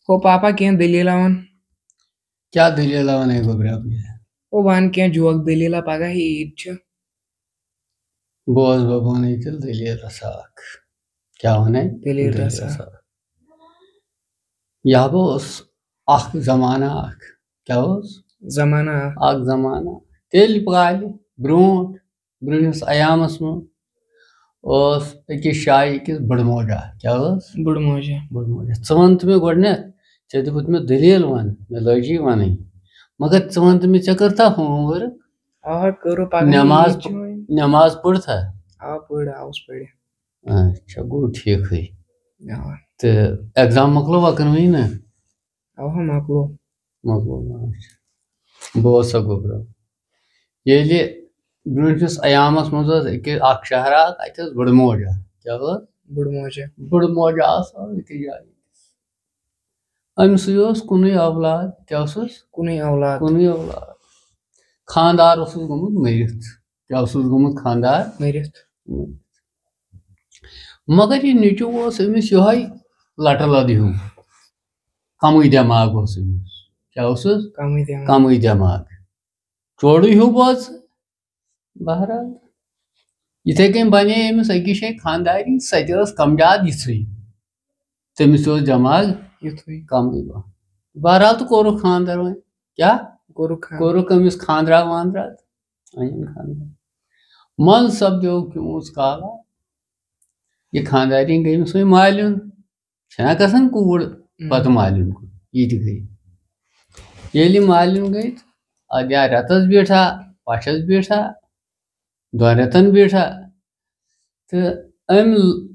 ہو پاپا کینٛہہ دٔلیٖلہ وَن کیٛاہ دٔلیٖلہ وَنے گوٚبرا ہو وَن کینٛہہ جوک دٔلیٖلہ پگاہ عیٖد چھِ بوز بہٕ وَنَے تیٚلہِ دٔلیٖل رَژھا اکھ کیٛاہ وَنَے دٔلیٖل دٔلیٖل رَژھا رَژھا اکھ یَبہٕ اوس اکھ زمانہ اکھ کیٛاہ اوس زمانہ اکھ زمانہ تیٚلہِ کالہِ برٛونٛہمِس ایامَس منٛز اوس أکِس جایہِ أکِس بٕڑٕ کیٛاہ ٲس بٕڑٕ موجا ژٕ وَن تہٕ مےٚ گۄڈٕنٮ۪تھ ژےٚ دیُتمُت مےٚ دٔلیٖل وَن مےٚ لٲجی وَنٕنۍ مگر ژٕ وَن تہٕ مےٚ ژےٚ کٔرتھا ہوم ؤرٕک کٔرٕو پگاہ نٮ۪ماز پٔرتھا پٔر آوُس پٔرِتھ اچھا گوٚو ٹھیٖکھٕے تہٕ ایٚگزام مۄکلووا کِنہٕ وٕنہِ نہٕ مۄکلو اچھا بوز سا گوٚبرا ییٚلہِ برٛونٛٹھمِس ایامَس منٛز ٲس اکھ شہرا اکھ اَتہِ ٲس بٕڑٕ موجا کیٛاہ ٲس بٕڑٕ موجا آسان أکِس جایہِ أمِسٕے اوس کُنُے اولاد کیٛاہ اوسُس کُنُے اولاد خاندار اوسُس گوٚمُت مٔرِتھ کیٛاہ اوسُس گوٚمُت خاندار مٔرِتھ مگر یہِ نیٚچوٗ اوس أمِس یِہوے لٹہٕ لد ہیوٗ کمٕے دٮ۪ماغ اوس أمِس کیٛاہ اوسُس کمٕے دٮ۪ماغ چوڑٕے ہیوٗ بوز بہرحال یِتھٕے کٔنۍ بنے أمِس أکِس جایہِ خاندارنۍ سۄ تہِ ٲس کمجاد یِژھٕے تٔمِس تہِ اوس دٮ۪ماغ یِتھُے کمٕے بہرحال تہٕ کوٚرُکھ خاندر وۄنۍ کیٛاہ کوٚرُکھ أمِس خاندرا واندرا أنِن خاندر منٛزٕ سپدیو کیوٗژ کالا یہِ خاندارنۍ گٔے أمِس وۄنۍ مالیُن چھنا گژھان کوٗر پتہٕ مالیُن یہِ تہِ گٔے ییٚلہِ یہِ مالیُن گٔے اَدٕ یا رٮ۪تس بیٖٹھا پَشس بیٖٹھا دۄن رٮ۪تن بیٖٹھا تہٕ أمۍ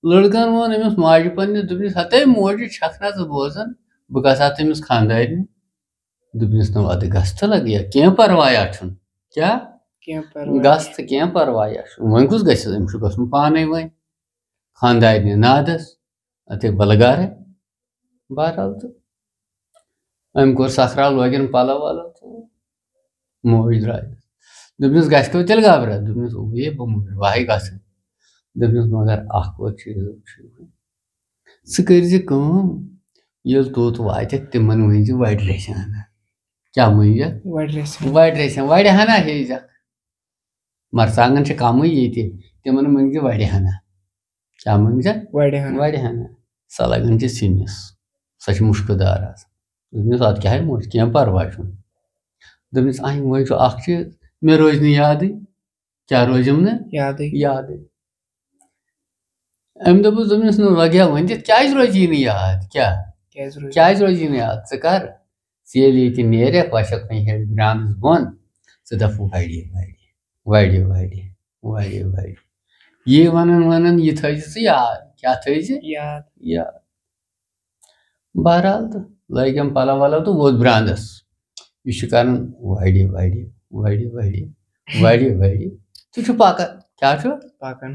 لڑکن ووٚن أمِس ماجہِ پننِس دوٚپنِس ہتے موجہِ چھکھ نا ژٕ بوزان بہٕ گژھٕ ہا تٔمِس خاندارنہِ دوٚپنِس نہ اَدٕ گژھ تہٕ لگیا کینٛہہ پروایا چھُنہٕ کیٛاہ گژھ تہٕ کینٛہہ پروایا چھُنہٕ وۄنۍ کُس گژھِ أمِس چھُ گژھُن پانے وۄنۍ خاندارنہِ نادس اَتے بلگارے بہرحال تہٕ أمۍ کوٚر سکھرا لوگن پلو ولو تہٕ موج درٛایس دوٚپنِس گژھِ تو تیٚلہِ گبرا دوٚپنِس اوے بہٕ وہے گژھٕ دوٚپنِس مگر اکھ ووت چیٖز ژٕ کٔرزِ کٲم ییٚلہِ توٚت واتٮ۪کھ تِمن ؤنزِ وڑِ رژھِ ہنا کیٛاہ ؤنزٮ۪کھ وڑِ رژھِ وڑِ ہنا ہیٚزٮ۪کھ مرژانٛگن چھِ کمٕے ییٚتہِ تِمن مٔنگزِ وڑِ ہنا کیٛاہ مٔنگزٮ۪کھ وڑِ ہنا سۄ لگان چھِ سِنِس سۄ چھِ مُشکہٕ دار آسان دوٚپنِس اَدٕ کیٛاہ موج کینٛہہ پرواے چھُنہٕ دوٚپنِس وۄنۍ چھُ اکھ چیٖز مےٚ روزِ نہٕ یادٕے کیٛاہ روزِم نہٕ یادٕے أمۍ دوٚپُس دوٚپنِس نہٕ لگیا ؤنِتھ کیٛازِ روزی نہٕ یاد کیٛازِ روزی نہٕ یاد ژٕ کر ژٕ ییٚلہِ ییٚتہِ نیرکھ وَسکھ وۄنۍ ہیٚرِ برٛانٛدَس بۄن ژٕ دَپ وڑِ یی وَنان یہِ تھٲیزِ ژٕ یاد کیٛاہ تھٲیزِ یاد بہرحال تہٕ لٲگۍ أمۍ پلو ولو تہٕ ووت برٛانٛدس یہِ چھُ کران وڑِ تہٕ چھُ پکان کیٛاہ چھُ پکان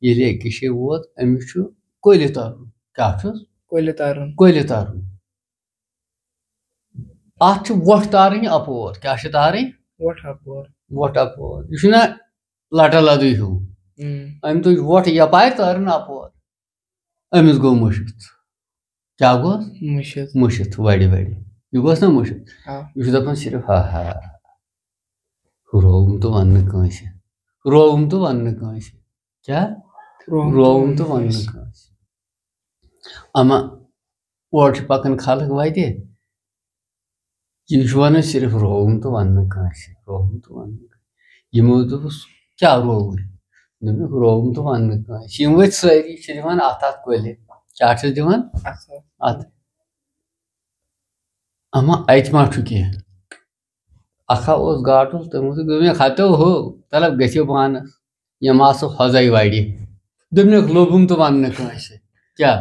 ییٚلہِ أکِس جایہِ ووت أمِس چھُ کۄلہِ ترُن کیٛاہ چھُس کۄلہِ ترُن اَتھ چھِ وۄٹھ تارٕنۍ اَپور کیٛاہ چھِ تارٕنۍ وۄٹھ اَپور یہِ چھُنہ لٹہٕ لدٕے ہیوٗ أمۍ تُج وۄٹھ یپارِ تارٕن اَپور أمِس گوٚو مٔشِتھ کیٛاہ گوٚس مٔشِتھ وڑِ یہِ گوٚس نا مٔشِتھ یہِ چھُ دپان صرف رووُم تہٕ وننہٕ کٲنٛسہِ کیٛاہ رووُم تہٕ وننہٕ کٲنٛسہِ اما اورٕ چھِ پکان خلق وتہِ یہِ چھُ ونان صرف رووُم تہٕ وننہٕ کٲنٛسہِ یِمو دوٚپُس کیٛاہ رووُے دوٚپُکھ رووُم تہٕ وننہٕ کٲنٛسہِ یِم ؤتھۍ سٲری چھِ دِوان اتھ کۄلہِ کیٛاہ چھِس دِوان اتھ اما اتہِ ما چھُ کینٛہہ اکھا اوس گاٹُل تٔمۍ دوٚپُکھ ہتو ہو طلب گٔژھِو پانس یِم آسہٕ ہۄژے وڑِ دوٚپنکھ لوٚبُم تہٕ وننہٕ کٲنٛسہِ کیٛاہ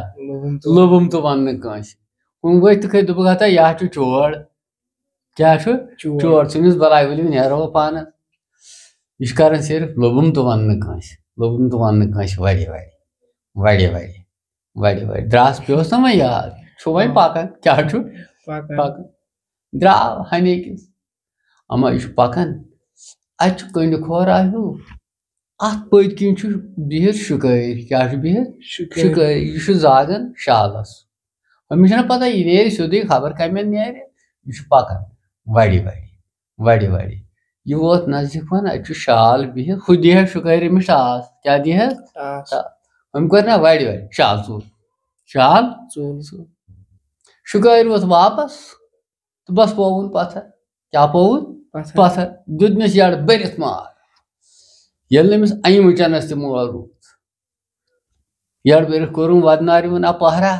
لوٚبُم تہٕ وننہٕ کٲنٛسہِ ہُم ؤتھۍ تہٕ کھٔتۍ دوٚپُکھ ہتا یہِ ہا چھُ چور کیٛاہ چھُ چور ژھٕنِس بلاے ؤلِو نیرو پانس یہِ چھُ کران صرف لوٚبُم تہٕ وننہٕ کٲنٛسہِ وڑِ درٛاس پیوس نا وۄنۍ یاد چھُ وۄنۍ پکان کیٛاہ چھُ پکان درٛاو ہنے کِس اما یہِ چھُ پکان اتہِ چھُ کٔنڈِ کھورا ہیوٗ اتھ پٔتۍ کِنۍ چھُ بِہِتھ شُکٲرۍ کیٛاہ چھُ بِہِتھ شُکٲرۍ یہِ چھُ زاگان شالس أمِس چھَنہٕ پتہ یہِ نیرِ سیوٚدُے خبر کَمٮ۪ن نیرِ یہِ چھُ پَکان وَڑِ یہِ ووت نزدیٖک وۄنۍ اَتہِ چھُ شال بِہِتھ ہُہ دِیہَس شُکارِ أمِس ٹاس کیٛاہ دِیہَس أمۍ کوٚر نا وَڑِ شال ژوٗل شُکارِ ووت واپس تہٕ بس پووُن پتھر کیٛاہ پووُن پتھر دیُتنَس یَڈٕ بٔرِتھ مار ییٚلہِ نہٕ أمِس اَنہِ مٕچَنَس تہِ مول روٗد یَڈٕ بٔرِتھ کوٚرُن وَدناریوُن اَپہرا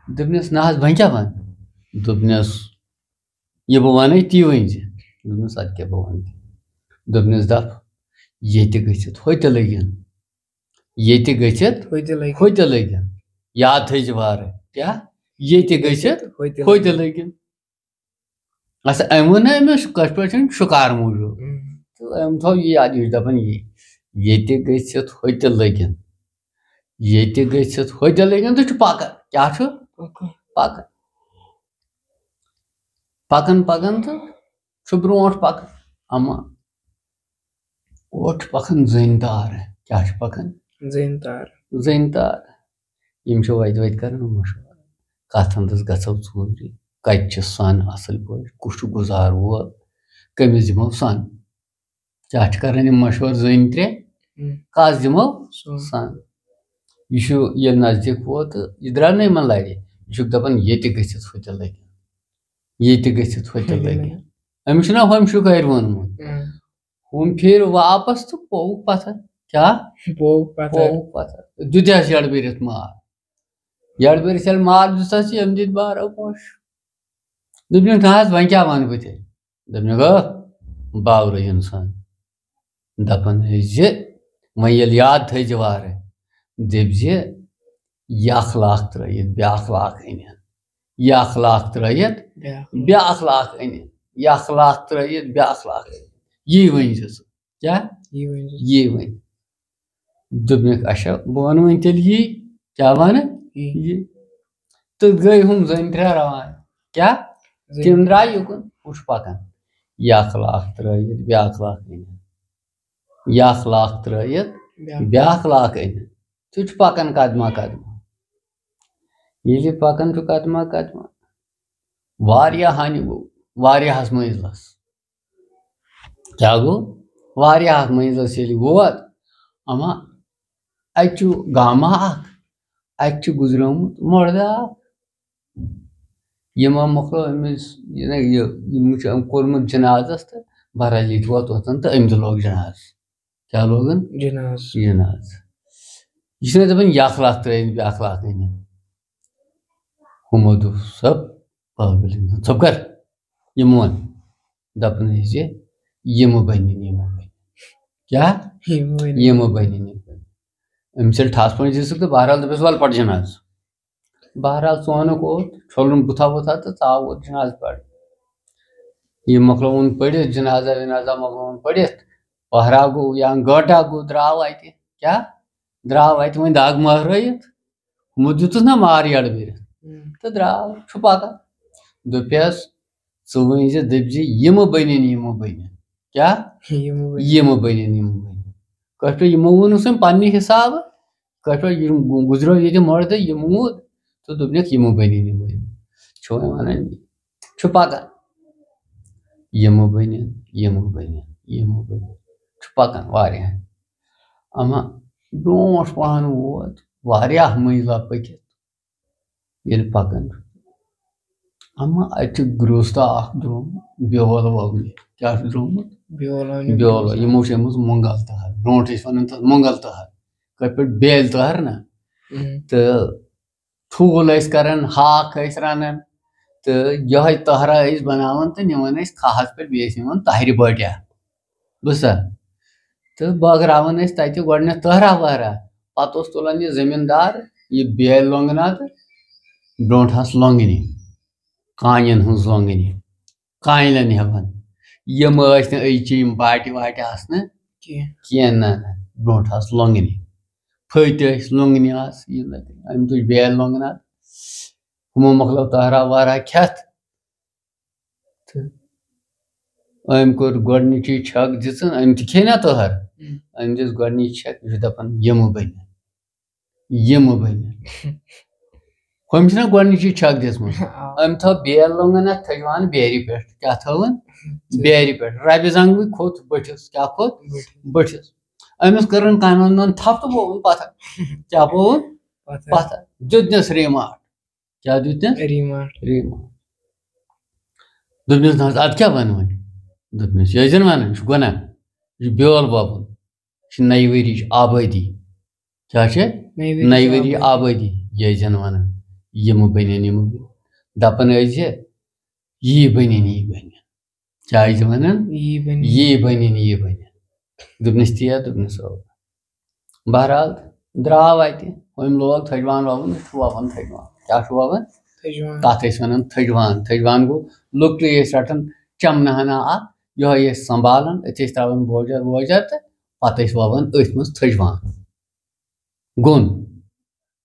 دوٚپنَس نہ حظ وۄنۍ کیٛاہ وَن دوٚپنَس یہِ بہٕ وَنَے تی ؤنۍزِ دوٚپنَس اَدٕ کیٛاہ بہٕ وَنہٕ دوٚپنَس دَپ ییٚتہِ گٔژھِتھ ہوٚتہِ لٔگِن یاد تھٲیزِ وارٕ کیٛاہ ییٚتہِ گٔژھِتھ ہوٚتہِ لٔگِن اَسا أمۍ ووٚن نہ أمِس کٲشِر پٲٹھۍ شُکار موٗجوٗب تہٕ أمۍ تھوٚو یہِ یاد یہِ چھُ دَپان ییٚتہِ گٔژھِتھ ہوٚتہِ لٔگِن تہٕ چھُ پَکان کیٛاہ چھُ پَکان تہٕ چھُ برونٛٹھ پَکان اَما اورٕ چھُ پَکان زٔنۍ تار کیٛاہ چھُ پَکان زٔنۍ تار یِم چھِ وَتہِ کَران مشوَرٕ کَتھ اَندَس گژھو ژوٗرِ کَتہِ چھِ سۄن اَصٕل پٲٹھۍ کُس چھُ گُزار وول کٔمِس دِمو سۄن کیٛاہ چھِ کَران یِم مشوَرٕ زٔنۍ ترٛےٚ کَس دِمو سۄن یہِ چھُ ییٚلہِ نزدیٖک ووت تہٕ یہِ درٛاو نہٕ یِمن لَرِ یہِ چھُکھ دَپان ییٚتہِ گٔژھِتھ ہوٚتہِ لٔگِن أمِس چھُنہ ہُمہِ شُکارِ ووٚنمُت ہُم پھیٖرۍ واپس تہٕ پووُکھ پَتھر کیٛاہ پَتھر دیُتہَس یَڈٕ بٔرِتھ مار ییٚلہِ مار دِژَس أمۍ دِتۍ بارو پوش دوٚپنَکھ نہ حظ وۄنۍ کیٛاہ وَنہٕ بہٕ ژےٚ دوٚپنَکھ باورٕ اِنسان دَپان ٲسۍ زِ وۄنۍ ییٚلہِ یاد تھٲیزِ وارٕ دٔپزِ یہِ اخلاق ترٲیِتھ بیٛاکھ لاکھ أنِتھ یہِ اخلاق ترٲیِتھ بیٛاکھ لاکھ أنِتھ یہِ اخلاق ترٲیِتھ بیٛاکھ لاکھ أنِتھ یی ؤنۍ زِ ژٕ کیٛاہ یی ؤنۍ دوٚپنَکھ اچھا بہٕ وَنہٕ وۄنۍ تیٚلہِ یی کیٛاہ وَنہٕ یی تہٕ گٔے ہُم زٔنۍ ترٛےٚ روان کیٛاہ تِم درٛاے یُکُن ہُہ چھُ پَکان یہِ اخلاق ترٲیِتھ بیٛاکھ لاکھ أنِتھ یہِ اخلاق ترٲیِتھ بیٛاکھ لاکھ أنِتھ سُہ چھُ پَکان قدمہ ییٚلہِ یہِ پَکان چھُ قدمہ واریاہ ہَنہِ گوٚو واریاہَس مٔنزلَس کیٛاہ گوٚو واریاہَس مٔنزلَس ییٚلہِ ووت اَما اَتہِ چھُ گامہ اکھ اَتہِ چھُ گُزریومُت مردٕ اکھ یِمو مۄکلو أمِس یِمو چھُ أمۍ کوٚرمُت جِنازَس تہٕ بہرحال یہِ تہِ ووت اوٚتَن تہٕ أمۍ تہِ لوگ جِناز کیٛاہ لوگُن جِناز یہِ چھُنہ دَپان یہِ اخلاق ترٲیِتھ بیٛاکھ لاکھ أنِتھ ہُمو دوٚپ سۄ پٲگٕل اِنسان ژوٚپ کر یِمو ووٚن دَپان ٲسۍ زِ یِمہٕ بَنِنۍ کیٛاہ یِمہٕ بَنِنۍ أمِس ییٚلہِ ٹھَس پٲٹھۍ دِژٕکھ تہٕ بہرحال دوٚپُس وَلہٕ پَر جِناز بہرحال ژونُکھ اوٚت چھوٚلُن بُتھا تہٕ ژاو اوٚت جِناز پَر یہِ مۄکلووُن پٔرِتھ جِنازا وِنازا مۄکلووُن پٔرِتھ پہرا گوٚو یا گٲنٹا گوٚو درٛاو اَتہِ کیٛاہ درٛاو اَتہِ وۄنۍ دَگ مہرٲیِتھ ہُمو دِتُس نہ مار یَڈٕ بٔرِتھ تہٕ درٛاو چھُ پَکان دوٚپیٚس ژٕ ؤنۍ زِ دٔپزِ یِمہٕ بٔنِنۍ کیٛاہ یِمہٕ بٔنِنۍ کٲشِر پٲٹھۍ یِمو ووٚنُس وۄنۍ پنٛنہِ حِسابہٕ کٲشِر پٲٹھۍ یِم گُزریو ییٚتہِ مردٕ یہِ موٗد تہٕ دوٚپنَکھ یِمہٕ بٔنِنۍ چھُ وۄنۍ وَنان چھُ پَکان یِمہٕ بٔنِنۍ چھُ پَکان واریاہ اَما برونٛٹھ پَہَن ووت واریاہ مٔنزلا پٔکِتھ ییٚلہِ پَکان چھُ اَما اَتہِ چھُ گرٛوٗستا اکھ درٛومُت بیول وونہِ کیٛاہ چھُ درٛومُت بیول یِمو چھِ أمٕژ مۄنٛگَل تہر برونٛٹھ ٲسۍ وَنان تَتھ مۄنٛگَل تہر کٲشِر پٲٹھۍ بیلہِ تہر نہ تہٕ ٹھوٗل ٲسۍ کَران ہاکھ ٲسۍ رَنان تہٕ یِہوٚے تہرا ٲسۍ بَناوان تہٕ نِوان ٲسۍ کھہَس پٮ۪ٹھ بیٚیہِ ٲسۍ نِوان تَہرِ بٔٹیا بوٗزتھا تہٕ بٲگراوان ٲسۍ تَتہِ گۄڈٕنٮ۪تھ تہرا وہرا پَتہٕ اوس تُلان یہِ زٔمیٖندار یہِ بیلہِ لۄنٛگنا تہٕ برونٛٹھ آسہٕ لۄنٛگنہِ کانٮ۪ن ہٕنٛز لۄنٛگنہِ کانٮ۪ن ہٮ۪وان یِم ٲسۍ نہٕ أزچہِ یِم باٹہِ واٹہِ آسہٕ نہٕ کینٛہہ نہ برونٛٹھ آسہٕ لۄنٛگنہِ پھٔتۍ ٲسۍ لۄنٛگنہِ آسہٕ یہِ أمۍ تُج بیلہِ لۄنٛگنا ہُمو مۄکلو تہرا وہرا کھٮ۪تھ تہٕ أمۍ کوٚر گۄڈنِچی چھَک دِژٕن أمۍ تہِ کھے نا تہر أمۍ دِژ گۄڈنِچ چھَک یہِ چھُ دَپان یِمہٕ بٔنِنۍ ہم چھنا گۄڈنِچی چھک دِژمٕژ أمۍ تھٲو بیل لوٚنگن اَتھ تھٔجوان بیرِ پٮ۪ٹھ کیٛاہ تھٲوٕن بیرِ پٮ۪ٹھ ربہِ زنٛگوٕے کھوٚت بٔٹھِس کیٛاہ کھوٚت بٔٹھِس أمِس کٔرٕن کَنن منٛز تھپھ تہٕ بوٚوُن پتھر کیٛاہ بوٚوُن پتھر دیُتنس ریٖماٹ کیٛاہ دیُتنس ریٖماٹ دوٚپنس نہ حظ اَدٕ کیٛاہ وَنہٕ وۄنۍ دوٚپنس یہِ ٲسۍزٮ۪ن وَنان یہِ چھُ گۄناہ یہِ چھُ بیول وۄوُن یہِ چھِ نَیہِ ؤرِیِچ آبٲدی کیٛاہ چھِ نَیہِ ؤرِیِچ آبٲدی یہِ ٲسۍزٮ۪ن وَنان یِمہٕ بٔنِنۍ یِمہٕ بٔنِنۍ دَپان ٲسۍ زِ یی بٔنِنۍ یی بٔنِنۍ کیٛاہ ٲسۍ وَنان یی بٔنِنۍ یی بٔنِنۍ دوٚپنس تی ہا دوٚپنس بہرحال درٛاو اَتہِ أمۍ لوگ تھٔجوان وَوُن یہِ چھُ وَوان تھٔجوان کیٛاہ چھُ وَوان تَتھ ٲسۍ وَنان تھٔجوان تھٔجوان گوٚو لۄکٹُے ٲسۍ رَٹان چَمنہٕ ہنا اکھ یِہوٚے ٲسۍ سنٛبھالان أتھۍ ٲسۍ ترٛاوان بوجر ووجر تہٕ پَتہٕ ٲسۍ وَوان أتھۍ منٛز تھٔجوان گوٚن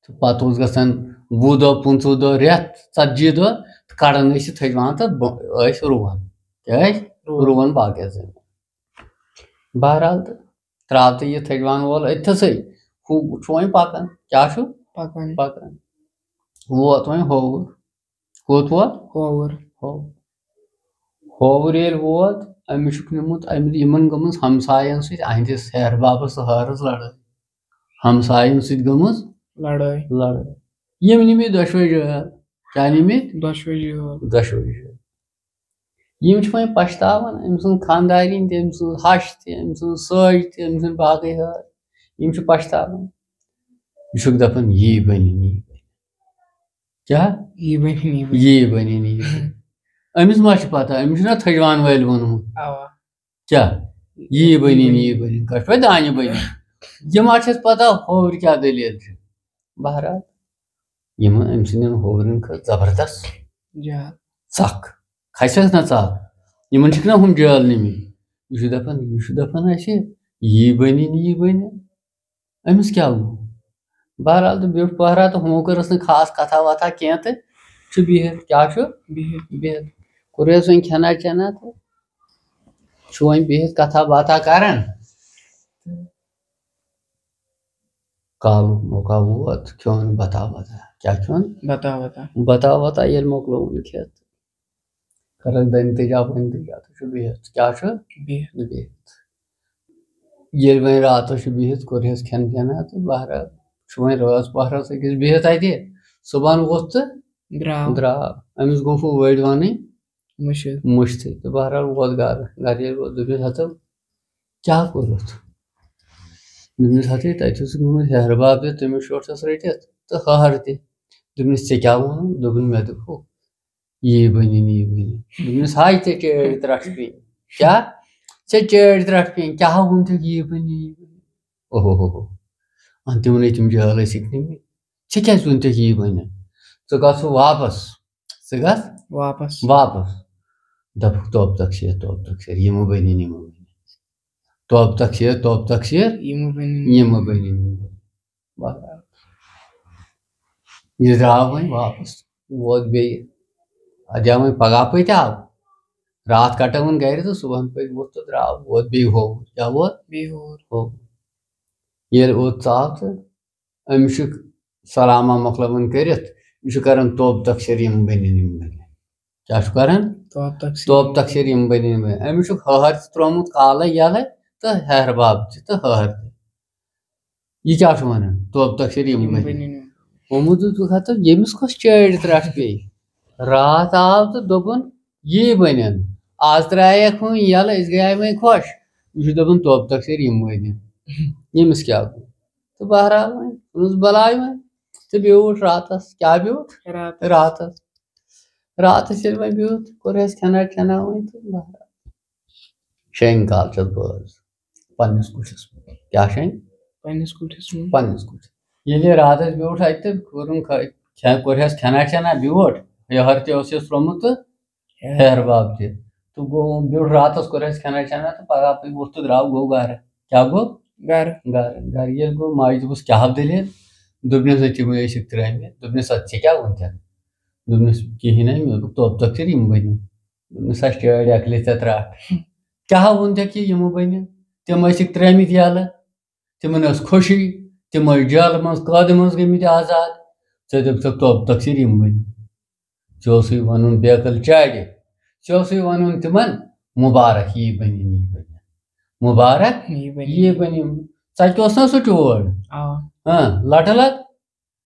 تہٕ پَتہٕ اوس گژھان 20 دۄہ 25 دۄہ رٮ۪تھ 40 دۄہ تہٕ کَڑان ٲسۍ یہِ تھٔجوان تہٕ ٲسۍ رُوان کیٛاہ ٲسۍ رُوان باقٕیَس زٔمیٖن بہرحال تہٕ ترٛاو تہٕ یہِ تھٔجوان وول أتھٮ۪سٕے ہُہ چھُ وۄنۍ پَکان کیٛاہ چھُ پَکان ووت وۄنۍ ہووُر کوٚت ووت ہووُر ییٚلہِ ووت أمِس چھُکھ نیوٗمُت یِمن گٔمٕژ ہمساین سۭتۍ أہنٛدِس ہیہر بابس تہٕ ہٲرس لڑٲے ہمساین سۭتۍ گٔمٕژ لڑٲے یِم نِمٕتۍ دۄشوے جٲل کیٛاہ نِمٕتۍ دۄشوے جٲل یِم چھِ وۄنۍ پچھتاوان أمۍ سٕنٛز خانٛدارِنۍ تہِ أمۍ سٕنٛز ہش تہِ أمۍ سٕنٛز سٲج تہِ أمۍ سٕنٛدۍ باقٕے ہٲر یِم چھِ پچھتاوان یہِ چھُکھ دپان یی بٔنِنۍ یی بٔنِنۍ کیٛاہ یی بٔنِنۍ أمِس ما چھِ پتہ أمِس چھُنہ تھٔجوان وٲلۍ ووٚنمُت کیٛاہ یی بٔنِنۍ یی بٔنِنۍ کٲشِر پٲٹھۍ دانہِ بٔنِنۍ یہِ ما چھَس پتہ ہوٚورِ کیٛاہ دٔلیٖل چھِ بہرحال یِمن أمۍ سٕنٛدٮ۪ن ہوورٮ۪ن کھٔژ زبردست ژکھ کھسٮ۪س نہ ژکھ یِمن چھِکھ نہ ہُم جٲل نِمٕتۍ یہِ چھُ دپان اَسہِ یی بٔنِنۍ یی بٔنِنۍ أمِس کیٛاہ گوٚو بہرحال تہٕ بیوٗٹھ پہرا تہٕ ہُمو کٔرٕس نہٕ خاص کتھا وتھا کینٛہہ تہٕ چھُ بِہِتھ کیٛاہ چھُ بِہِتھ کوٚرہس وۄنۍ کھٮ۪نا چٮ۪نا تہٕ چھُ وۄنۍ بِہِتھ کتھا باتھا کران کالُک موقع ووت کھیوٚن بتا وتا کیٛاہ کھیوٚن بتا وتا ییٚلہِ مۄکلووُن کھٮ۪تھ کرکھ دنتجا ونتجا تہٕ چھُ بِہِتھ کیٛاہ چھُ بِہِتھ ییٚلہِ وۄنۍ راتس چھُ بِہِتھ کوٚرہس کھٮ۪ن چٮ۪نا تہٕ بہرحال چھُ وۄنۍ رٲژ پہرس أکِس بِہِتھ اَتہِ صبحن ووٚتھ تہٕ درٛاو أمِس گوٚو ہُہ وٲڑۍ وَنٕنۍ مٔشتٕے تہٕ بہرحال ووت گرٕ ییٚلہِ ووت دوٚپنس ہتو کیٛاہ کوٚرُتھ دوٚپنس ہتٕے تتہِ اوسُکھ نِمُت ہیہر باب تہِ تٔمِس شوٹھس رٔٹِتھ تہٕ ہہر تہِ دوٚپنس ژےٚ کیٛاہ ووٚنُن دوٚپُن مےٚ دوٚپُکھ یی بٔنِنۍ یی بٔنِنۍ دوٚپنس ہاے ژےٚ چٲڑۍ ترٛٹھ پیٚنۍ کیٛاہ ژےٚ چٲڑۍ ترٛٹھ پیٚنۍ کیٛاہ ووٚنتھُکھ یی بٔنِنۍ یی بٔنِنۍ اوہو تِمنٕے تِم جٲل ٲسِکھ نِمٕتۍ ژےٚ کیٛازِ ووٚنتھُکھ یی بٔنِنۍ ژٕ گژھ واپس دپُکھ توب تقسیٖر یِمہٕ بٔنِنۍ توب تقسیٖر یِمہٕ بٔنِنۍ بہرحال یہِ درٛاو وۄنۍ واپس ووت بیٚیہِ اَدٕ وۄنۍ پگہہ پٔتۍ آو راتھ کٹٲوٕن گرِ تہٕ صبحن پٔتۍ ووٚتھ تہٕ درٛاو ووت بیٚیہِ ہووُر کیٛاہ ووت ہووُر ییٚلہِ اوٚت ژاو تہٕ أمِس چھُکھ سلامہ مۄکلاوان کٔرِتھ یہِ چھُ کران توب تقسیٖر یِمہٕ بٔنِنۍ کیٛاہ چھُ کران توب تقسیٖر یِمہٕ بٔنِنۍ أمِس چھُکھ ہہر تہِ تروومُت کالے یلے تہٕ ہیہر باب تہِ تہٕ ہہر تہِ یہِ کیٛاہ چھُ وَنان توب تقسیٖر یِمہٕ بٔنِنۍ ووٚنمُت دوٚپُکھ ہتو ییٚمِس کۄس چٲڑۍ ترٛٹھ پیٚیہِ راتھ آو تہٕ دوٚپُن یی بٔنِنۍ آز ترٛایکھ وۄنۍ یلہٕ أسۍ گٔیے وۄنۍ خۄش یہِ چھُ دپان توب تقسیٖر یِمہٕ بٔنِنۍ ییٚمِس کیٛاہ گوٚو تہٕ بہرحال وۄنۍ ژھٕنُس بلاے وۄنۍ تہٕ بیوٗٹھ راتس کیٛاہ بیوٗٹھ راتس ییٚلہِ وۄنۍ بیوٗٹھ کوٚرہس کھٮ۪نا چٮ۪نا وۄنۍ تہٕ بہرحال شیٚنۍ کالچس بٲژ پننِس کُٹھِس منٛز کیٛاہ شیٚنۍ پننِس کُٹھِس ییٚلہِ راتس بیوٗٹھ اَتہِ تہٕ کوٚرہس کھٮ۪نا چٮ۪نا بیوٗٹھ ہہر تہِ اوسُس تروومُت تہٕ ہیہر باب تہِ تہٕ گوٚو بیوٗٹھ راتس کوٚرہس کھٮ۪نا چٮ۪نا تہٕ پگہہ ووٚتھ تہٕ درٛاو گوٚو گرٕ کیٛاہ گوٚو گرٕ ییٚلہِ گوٚو ماجہِ دوٚپُس کیٛاہ دٔلیٖل دوٚپنس تِمے ٲسِکھ ترٛٲمٕتۍ دوٚپنس ادٕ ژےٚ کیٛاہ ووٚنتھکھ دوٚپنس کِہینۍ نہٕ مےٚ دوٚپُکھ توب تقسیٖر یِمہٕ بٔنِنۍ دوٚپنس ہا چٲڑۍ اکلہِ ژےٚ ترٛٹھ کیٛاہ ووٚنتھکھ یہِ یِمہٕ بٔنِنۍ تِم ٲسِکھ ترٛٲمٕتۍ یلہٕ تِمن ٲس خوشی تِم ٲسۍ جیلہٕ منٛز قٲدٕ منٛز گٔمٕتۍ آزاد ژےٚ دِژٕکھ تفسیٖر یِم ؤنۍ ژےٚ اوسُے وَنُن بیکل چارِ ژےٚ اوسُے وَنُن تِمن مُبارک یی بنِن یی بنِن مُبارک یی بنِن ژَتہِ اوس نا سُہ ٹوٹھ لٹہٕ لٹ